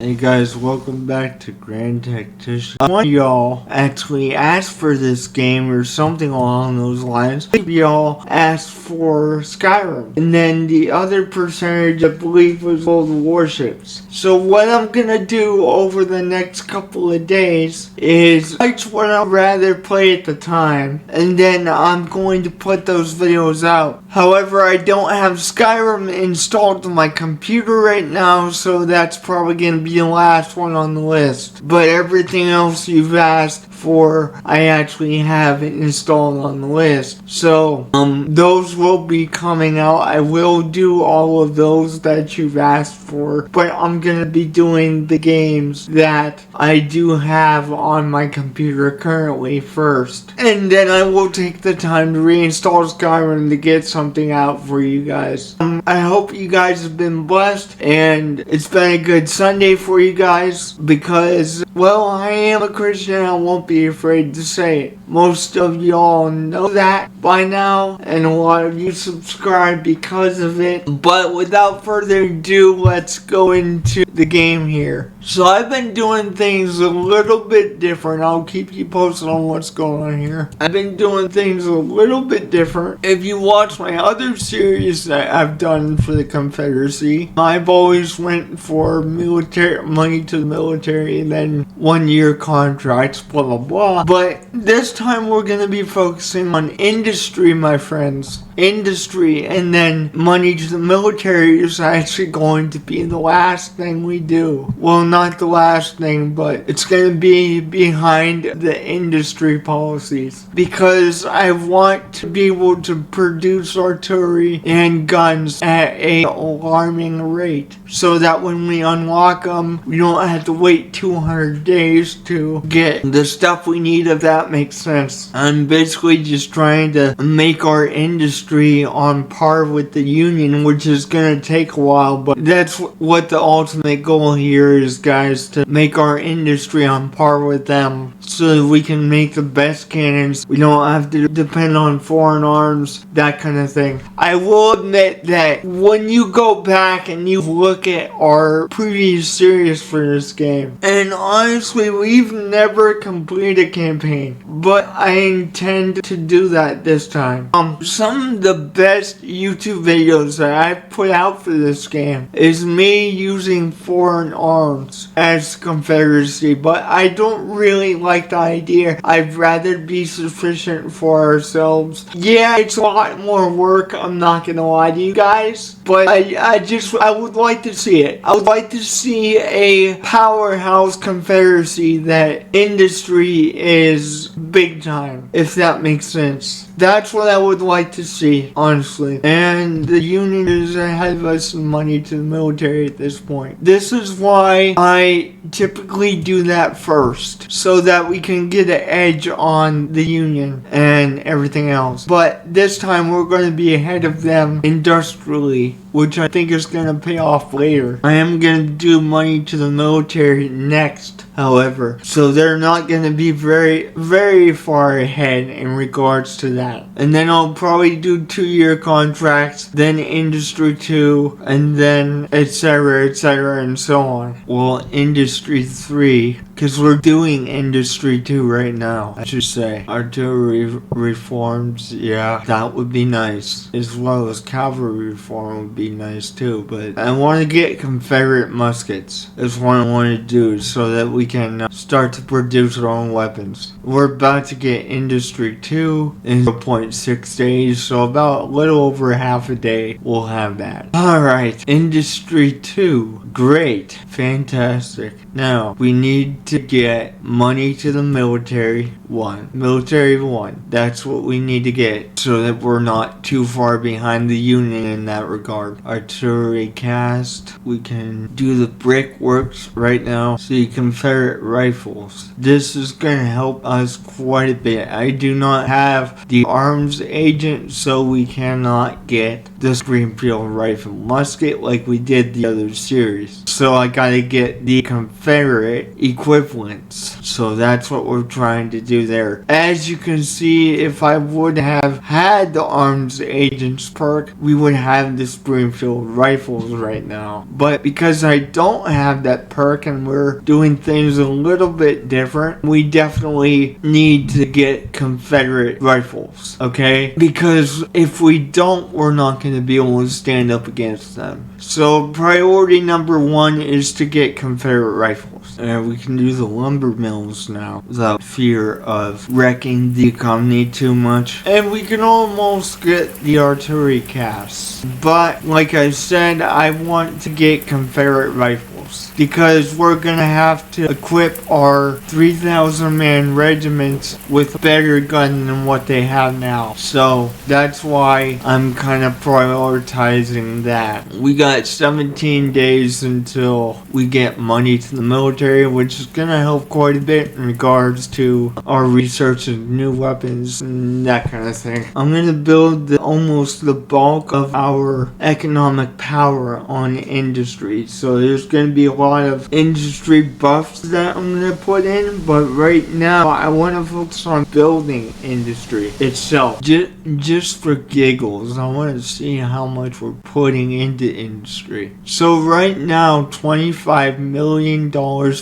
Hey guys, welcome back to Grand Tactician. One of y'all actually asked for this game or something along those lines. Y'all asked for Skyrim. And then the other percentage, I believe, was World Warships. So what I'm gonna do over the next couple of days is watch what I'd rather play at the time. And then I'm going to put those videos out. However, I don't have Skyrim installed on my computer right now, so that's probably gonna be the last one on the list. But everything else you've asked for, I actually have it installed on the list. So, those will be coming out. I will do all of those that you've asked for, but I'm gonna be doing the games that I do have on my computer currently first. And then I will take the time to reinstall Skyrim to get something out for you guys. I hope you guys have been blessed and it's been a good Sunday for you guys because, well, I am a Christian and I won't be afraid to say it. Most of y'all know that by now and a lot of you subscribe because of it. But without further ado, let's go into the game here. So I've been doing things a little bit different. I'll keep you posted on what's going on here. I've been doing things a little bit different. If you watch my other series that I've done for the Confederacy, I've always went for military money to the military and then 1 year contracts, blah blah blah. But this time we're gonna be focusing on industry, my friends. Industry, and then money to the military is actually going to be the last thing we do. Well, not the last thing, but it's going to be behind the industry policies because I want to be able to produce artillery and guns at an alarming rate so that when we unlock them, we don't have to wait 200 days to get the stuff we need, if that makes sense. I'm basically just trying to make our industry on par with the Union, which is gonna take a while, but that's what the ultimate goal here is, guys, to make our industry on par with them so that we can make the best cannons. We don't have to depend on foreign arms, that kind of thing. I will admit that when you go back and you look at our previous series for this game, and honestly, we've never completed a campaign, but I intend to do that this time. Some of the best YouTube videos that I've put out for this game is me using foreign arms as Confederacy, but I don't really like the idea. I'd rather be sufficient for ourselves. Yeah, it's a lot more work, I'm not gonna lie to you guys, but I would like to see it. I would like to see a powerhouse Confederacy that industry is big time, if that makes sense. That's what I would like to see, honestly. And the Union is ahead of us in money to the military at this point. This is why I typically do that first, so that we can get an edge on the Union and everything else. But this time we're going to be ahead of them industrially, which I think is going to pay off later. I am going to do money to the military next, however, so they're not going to be very far ahead in regards to that. And then I'll probably do 2 year contracts, then industry 2, and then etc and so on. Well, industry 3, because we're doing industry 2 right now, I should say. Artillery reforms, yeah, that would be nice, as well as cavalry reform would be nice too. But I want to get Confederate muskets. That's what I want to do, so that we can start to produce our own weapons. We're about to get industry 2 in 0.6 days, so about a little over half a day we'll have that. Alright, industry 2, great, fantastic. Now we need to get money to the military 1. Military 1, that's what we need to get so that we're not too far behind the Union in that regard. Artillery cast, we can do the brickworks right now. See, Confederate rifles, this is going to help us quite a bit. I do not have the arms agent, so we cannot get the Springfield rifle musket like we did the other series. So I gotta get the Confederate equivalents. So that's what we're trying to do there. As you can see, if I would have had the Arms Agents perk, we would have the Springfield rifles right now. But because I don't have that perk and we're doing things a little bit different, we definitely need to get Confederate rifles, okay? Because if we don't, we're not going to be able to stand up against them. So priority number 1 is to get Confederate rifles. And we can do the lumber mills now without fear of wrecking the economy too much. And we can almost get the artillery casts. But like I said, I want to get Confederate rifles because we're gonna have to equip our 3,000 man regiments with better gun than what they have now. So that's why I'm kind of prioritizing that. We got 17 days until we get money to the military, which is gonna help quite a bit in regards to our research of new weapons and that kind of thing. I'm gonna build almost the bulk of our economic power on industry. So there's gonna be a lot of industry buffs that I'm gonna put in, but right now I want to focus on building industry itself. Just for giggles, I want to see how much we're putting into industry. So right now, $25 million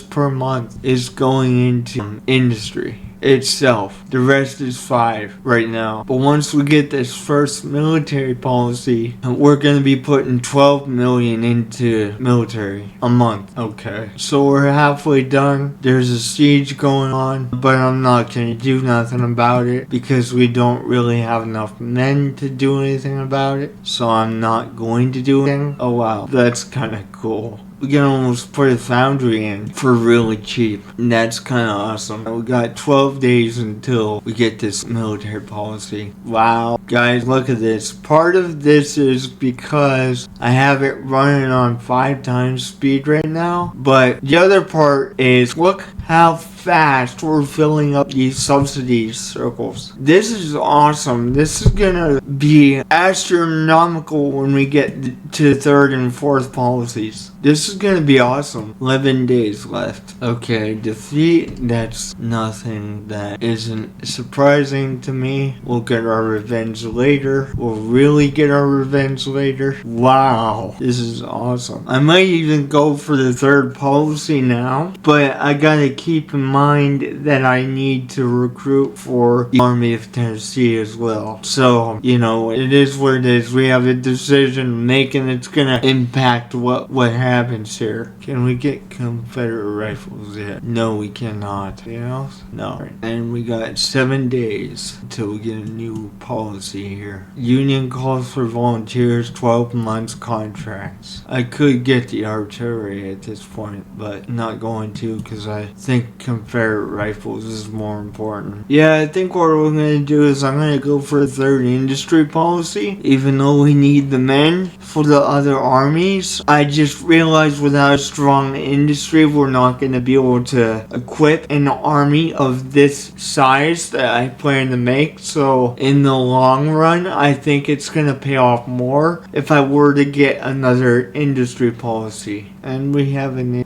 per month is going into industry itself. The rest is 5 right now. But once we get this first military policy, we're gonna be putting 12 million into military a month. Okay, so we're halfway done. There's a siege going on, but I'm not gonna do nothing about it because we don't really have enough men to do anything about it. So I'm not going to do anything. Oh wow, that's kind of cool. We can almost put a foundry in for really cheap. And that's kind of awesome. We got 12 days until we get this military policy. Wow. Guys, look at this. Part of this is because I have it running on 5 times speed right now. But the other part is, look how fast we're filling up these subsidy circles. This is awesome. This is gonna be astronomical when we get to 3rd and 4th policies. This is gonna be awesome. 11 days left. Okay, defeat. That's nothing that isn't surprising to me. We'll get our revenge later. We'll really get our revenge later. Wow, this is awesome. I might even go for the 3rd policy now, but I gotta keep in mind that I need to recruit for the Army of Tennessee as well. So, you know, it is what it is. We have a decision to make and it's gonna impact what happens here. Can we get Confederate rifles yet? No, we cannot. Anything else? No. And we got 7 days until we get a new policy here. Union calls for volunteers, 12 months contracts. I could get the artillery at this point, but not going to because I think Confederate rifles is more important. Yeah, I think what we're going to do is I'm going to go for a 3rd industry policy, even though we need the men for the other armies. I just realized without a strong industry, we're not going to be able to equip an army of this size that I plan to make. So in the long run, I think it's going to pay off more if I were to get another industry policy. And we have an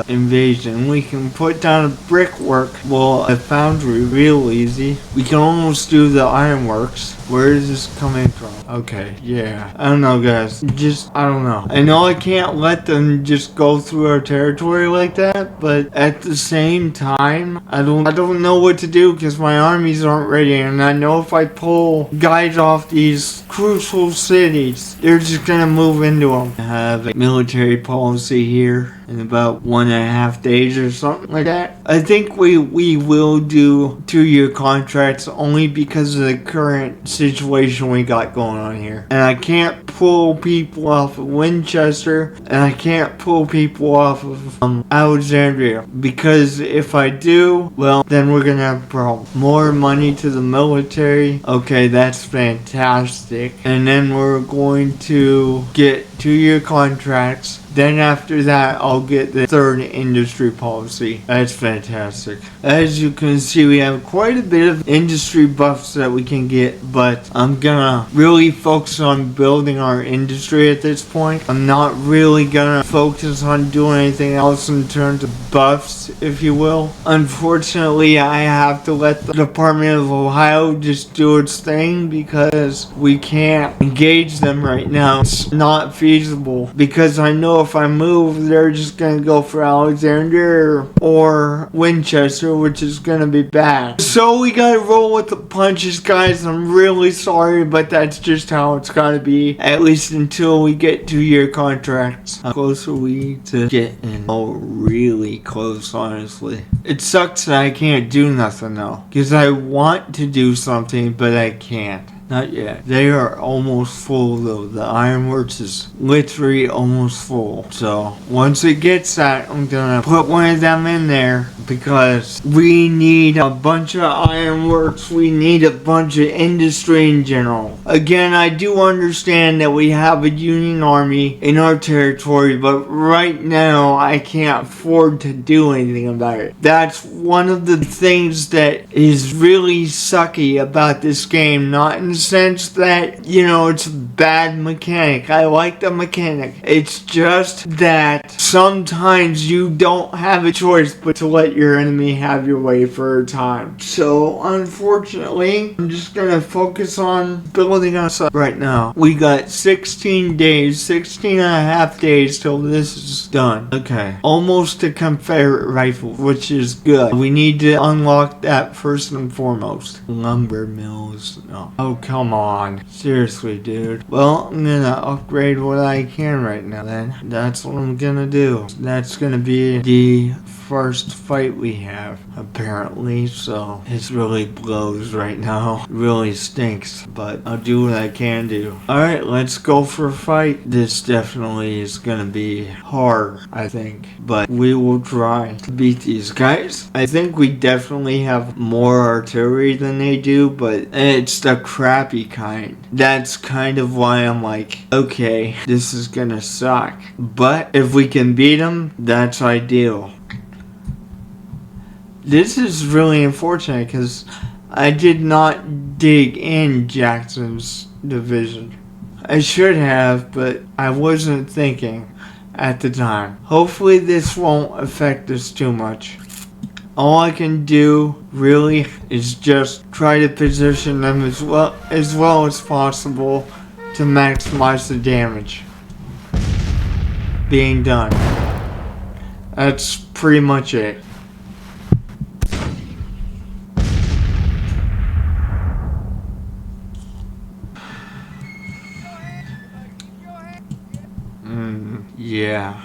invasion. We can put down a brickwork, well, a foundry real easy. We can almost do the ironworks. Where is this coming from? Okay, yeah. I don't know, guys. I don't know. I know I can't let them just go through our territory like that, but at the same time, I don't know what to do because my armies aren't ready, and I know if I pull guys off these crucial cities, they're just gonna move into them. I have a military policy here in about 1.5 days or something like that. I think we will do 2-year contracts only because of the current situation we got going on here. And I can't pull people off of Winchester, and I can't pull people off of Alexandria, because if I do, well, then we're gonna have a problem. More money to the military. Okay, that's fantastic. And then we're going to get 2-year contracts. Then after that, I'll get the third industry policy. That's fantastic. As you can see, we have quite a bit of industry buffs that we can get, but I'm gonna really focus on building our industry at this point. I'm not really gonna focus on doing anything else in terms of buffs, if you will. Unfortunately, I have to let the Department of Ohio just do its thing because we can't engage them right now. It's not feasible because I know if I move, they're just gonna go for Alexander or Winchester, which is gonna be bad. So we gotta roll with the punches, guys. I'm really sorry, but that's just how it's gotta be, at least until we get 2-year contracts. How close are we to getting? Oh, really close, honestly. It sucks that I can't do nothing though, because I want to do something, but I can't. Not yet. They are almost full though. The ironworks is literally almost full. So once it gets that, I'm gonna put one of them in there because we need a bunch of ironworks. We need a bunch of industry in general. Again, I do understand that we have a Union Army in our territory, but right now I can't afford to do anything about it. That's one of the things that is really sucky about this game. Not in the sense that, you know, it's a bad mechanic. I like the mechanic. It's just that sometimes you don't have a choice but to let your enemy have your way for a time. So unfortunately, I'm just gonna focus on building us up right now. We got 16 days, 16 and a half days till this is done. Okay, almost a Confederate rifle, which is good. We need to unlock that first and foremost. Lumber mills, no. Oh, come on. Seriously, dude. Well, I'm gonna upgrade what I can right now then. That's what I'm gonna do. That's gonna be the first fight we have, apparently, so it really blows right now. It really stinks, but I'll do what I can do. Alright, let's go for a fight. This definitely is gonna be hard, I think, but we will try to beat these guys. I think we definitely have more artillery than they do, but it's the crappy kind. That's kind of why I'm like, okay, this is gonna suck, but if we can beat them, that's ideal. This is really unfortunate because I did not dig in Jackson's division. I should have, but I wasn't thinking at the time. Hopefully this won't affect us too much. All I can do really is just try to position them as well as possible to maximize the damage being done. That's pretty much it. Yeah.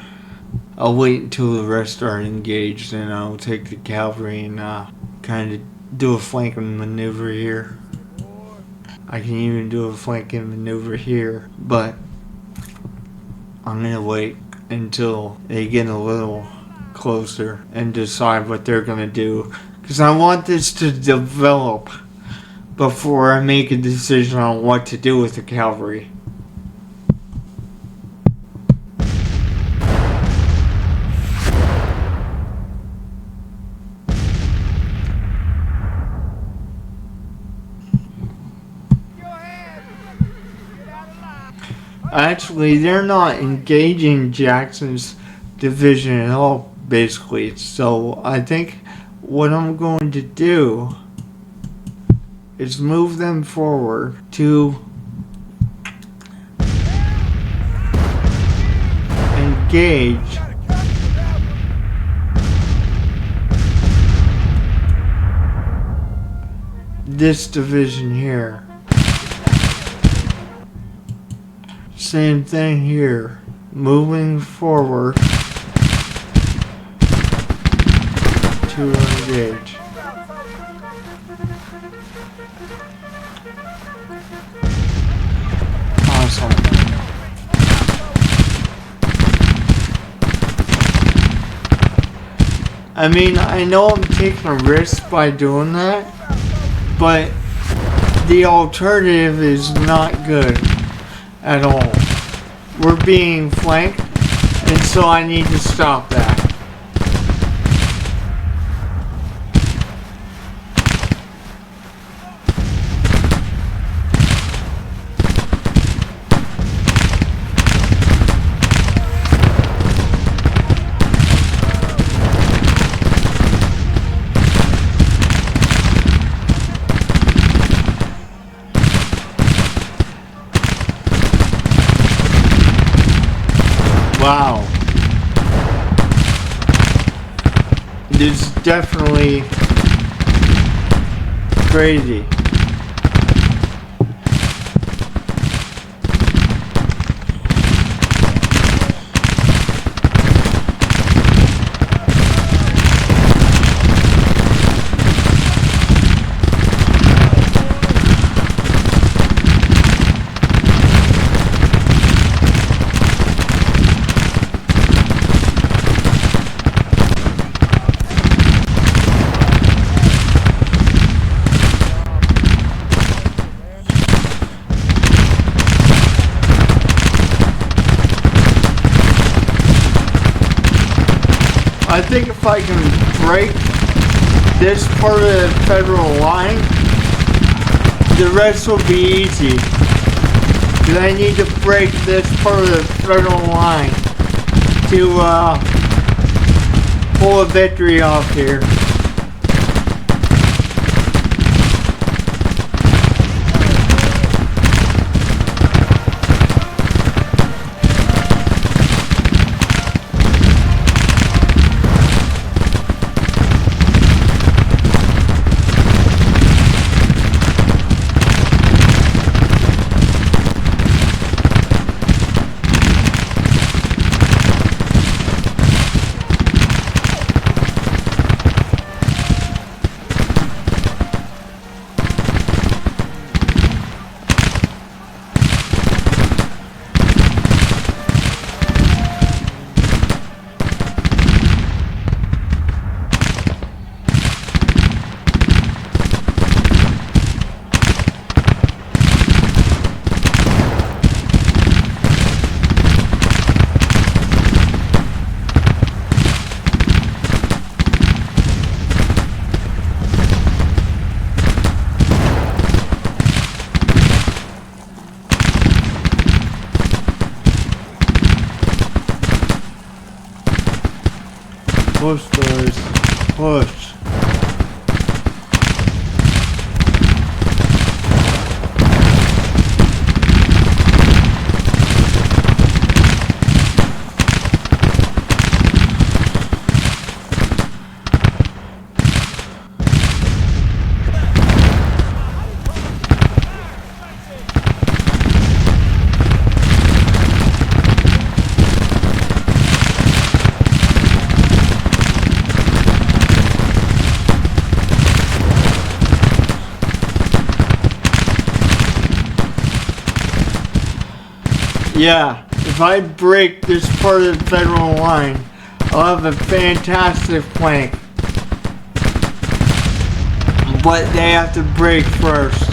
I'll wait until the rest are engaged and I'll take the cavalry and kind of do a flanking maneuver here. I can even do a flanking maneuver here, but I'm gonna wait until they get a little closer and decide what they're gonna do, because I want this to develop before I make a decision on what to do with the cavalry. Actually, they're not engaging Jackson's division at all, basically. So I think what I'm going to do is move them forward to engage this division here. Same thing here. Moving forward to engage. Awesome. I mean, I know I'm taking a risk by doing that, but the alternative is not good at all. We're being flanked And so I need to stop that. Wow. This is definitely crazy. I think if I can break this part of the federal line, the rest will be easy. Because I need to break this part of the federal line to pull a victory off here. Push, boys. Push. Yeah, if I break this part of the federal line, I'll have a fantastic flank. But they have to break first.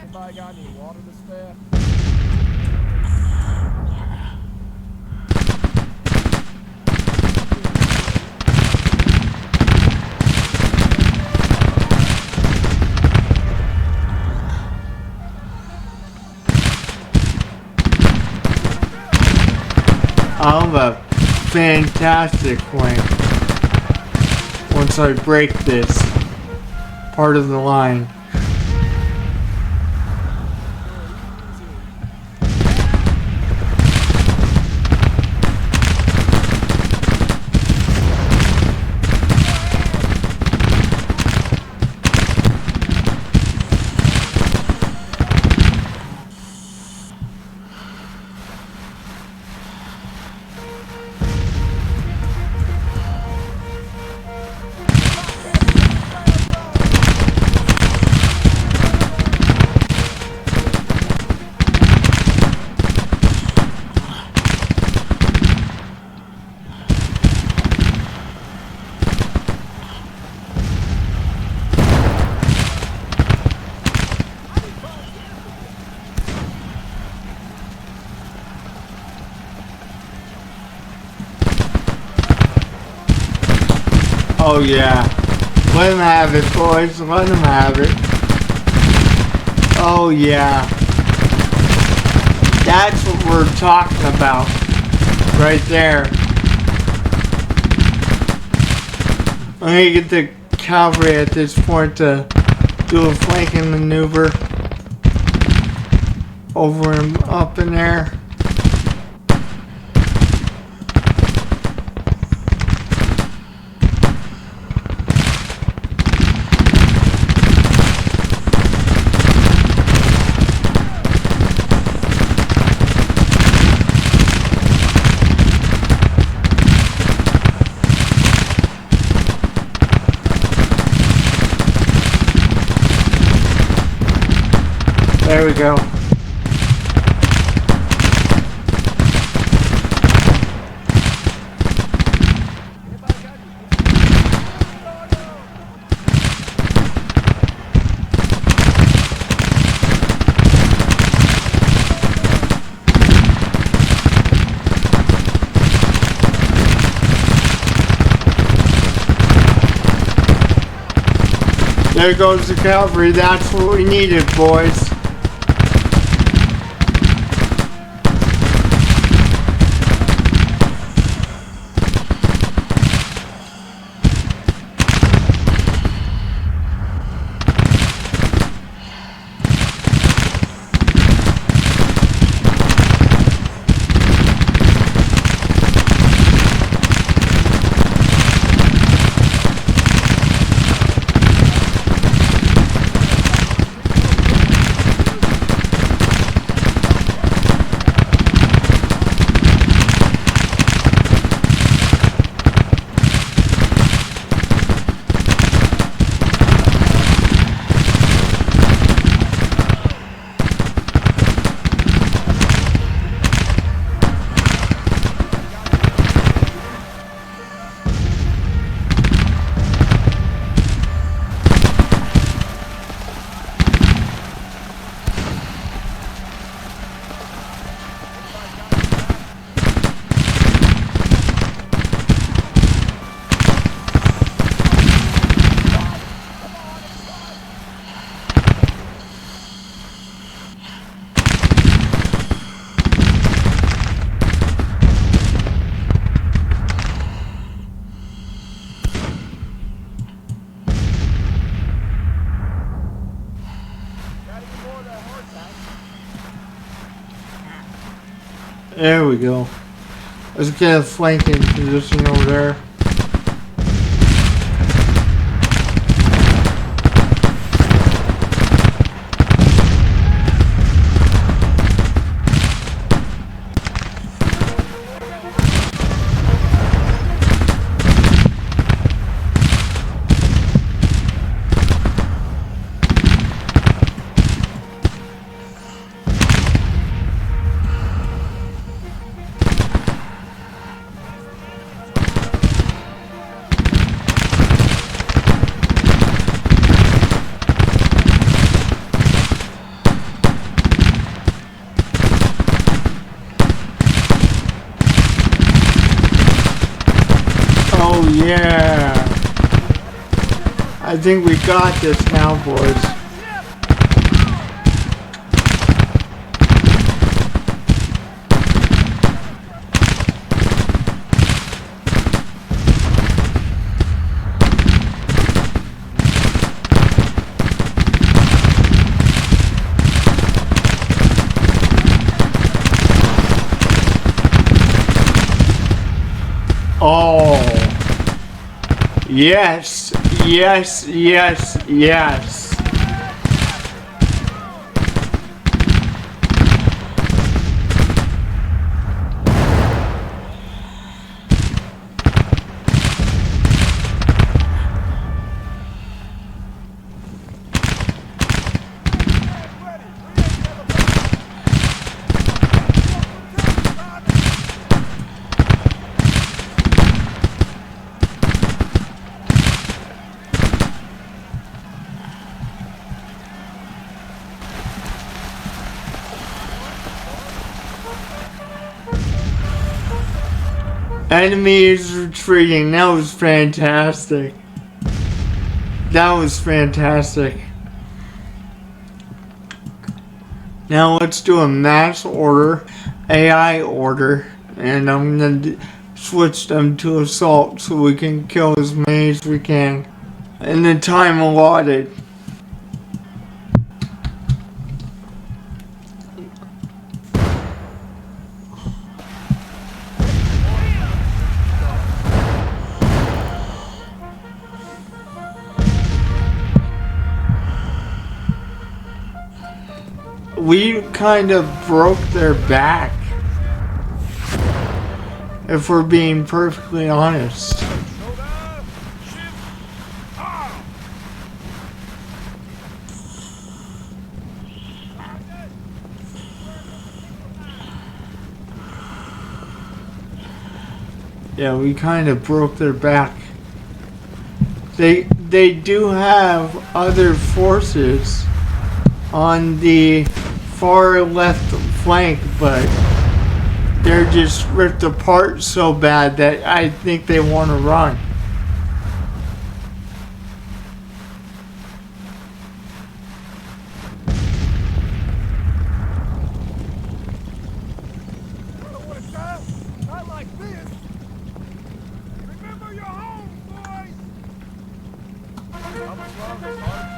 Anybody got any water to spare? I'll have a fantastic flank once I break this part of the line. Oh yeah. Let him have it, boys. Let him have it. Oh yeah. That's what we're talking about. Right there. I'm gonna get the cavalry at this point to do a flanking maneuver. Over and up in there. There we go. There goes the cavalry. That's what we needed, boys. There we go. Let's get a flanking position over there. Oh yeah. I think we got this now, boys. Oh. Yes, yes, yes, yes. Enemy is retreating. That was fantastic. That was fantastic. Now let's do a mass order, AI order, and I'm gonna switch them to assault so we can kill as many as we can in the time allotted. We kind of broke their back, if we're being perfectly honest. Yeah, we kind of broke their back. They do have other forces on the far left flank, but they're just ripped apart so bad that I think they want to run. Not like this. Remember your home, boys. How much longer, Sarge?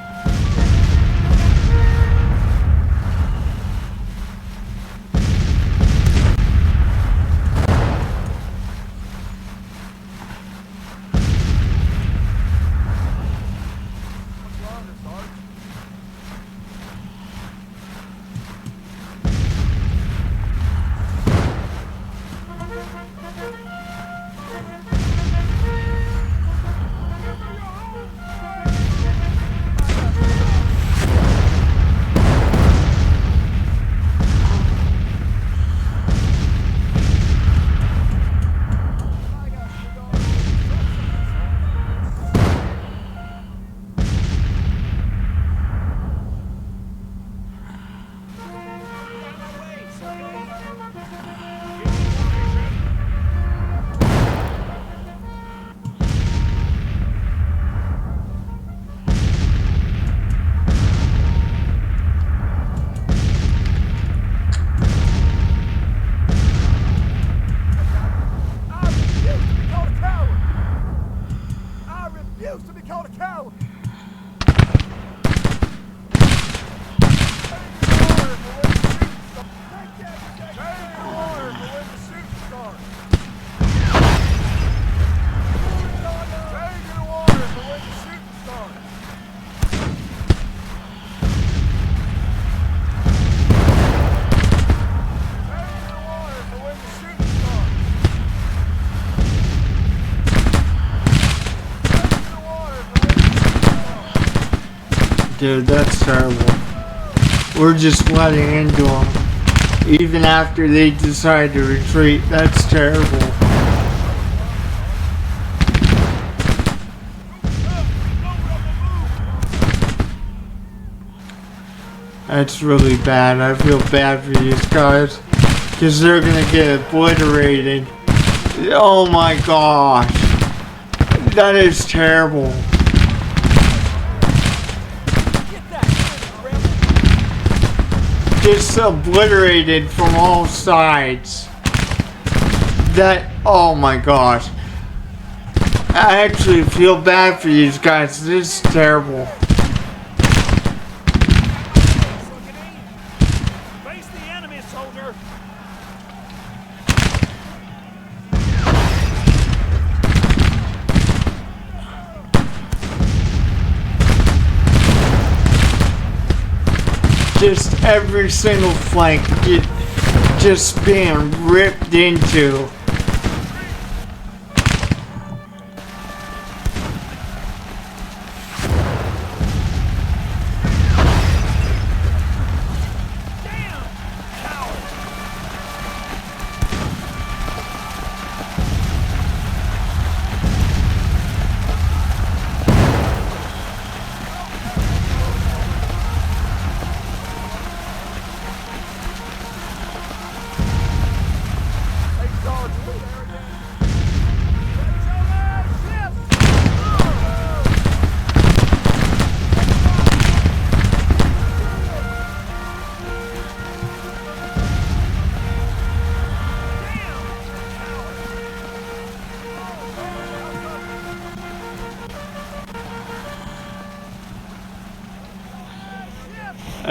Dude, that's terrible. We're just letting into them. Even after they decide to retreat, that's terrible. That's really bad. I feel bad for these guys. Because they're gonna get obliterated. Oh my gosh. That is terrible. Just obliterated from all sides. That, oh my gosh. I actually feel bad for these guys. This is terrible. Face the enemy, soldier. Just every single flank just being ripped into.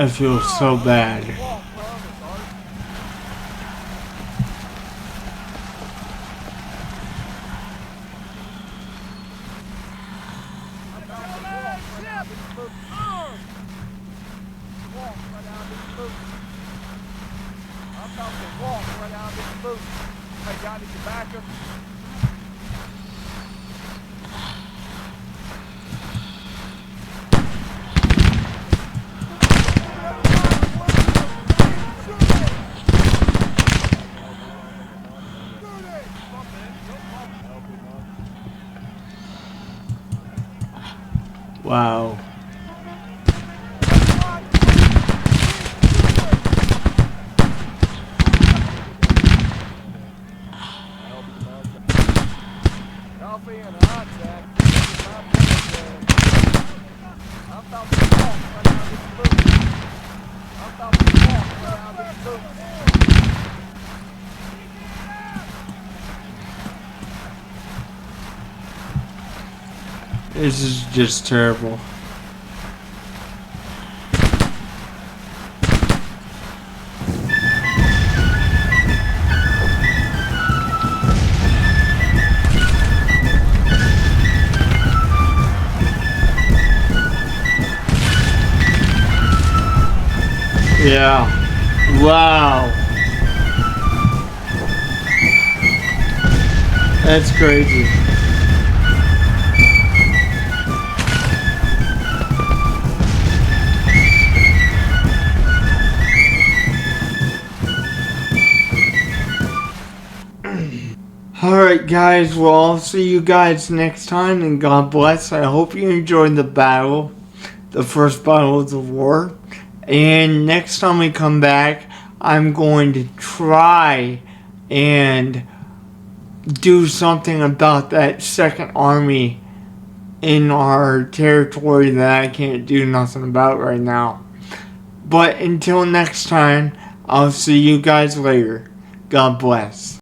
I feel so bad. Walk, brother, Sergeant. I'm about to walk right out of these boots. Walk right out of these boots. I'm about to walk right out of these boots. Hey, got any tobacco? Wow. Coffee and a hot sack. I'm about to walk right out of these boots. I'm about to walk right out of these boots. This is just terrible. Yeah. Wow. That's crazy. Alright guys, well I'll see you guys next time and God bless. I hope you enjoyed the battle. The first battle of the war. And next time we come back, I'm going to try and do something about that second army in our territory that I can't do nothing about right now. But until next time, I'll see you guys later. God bless.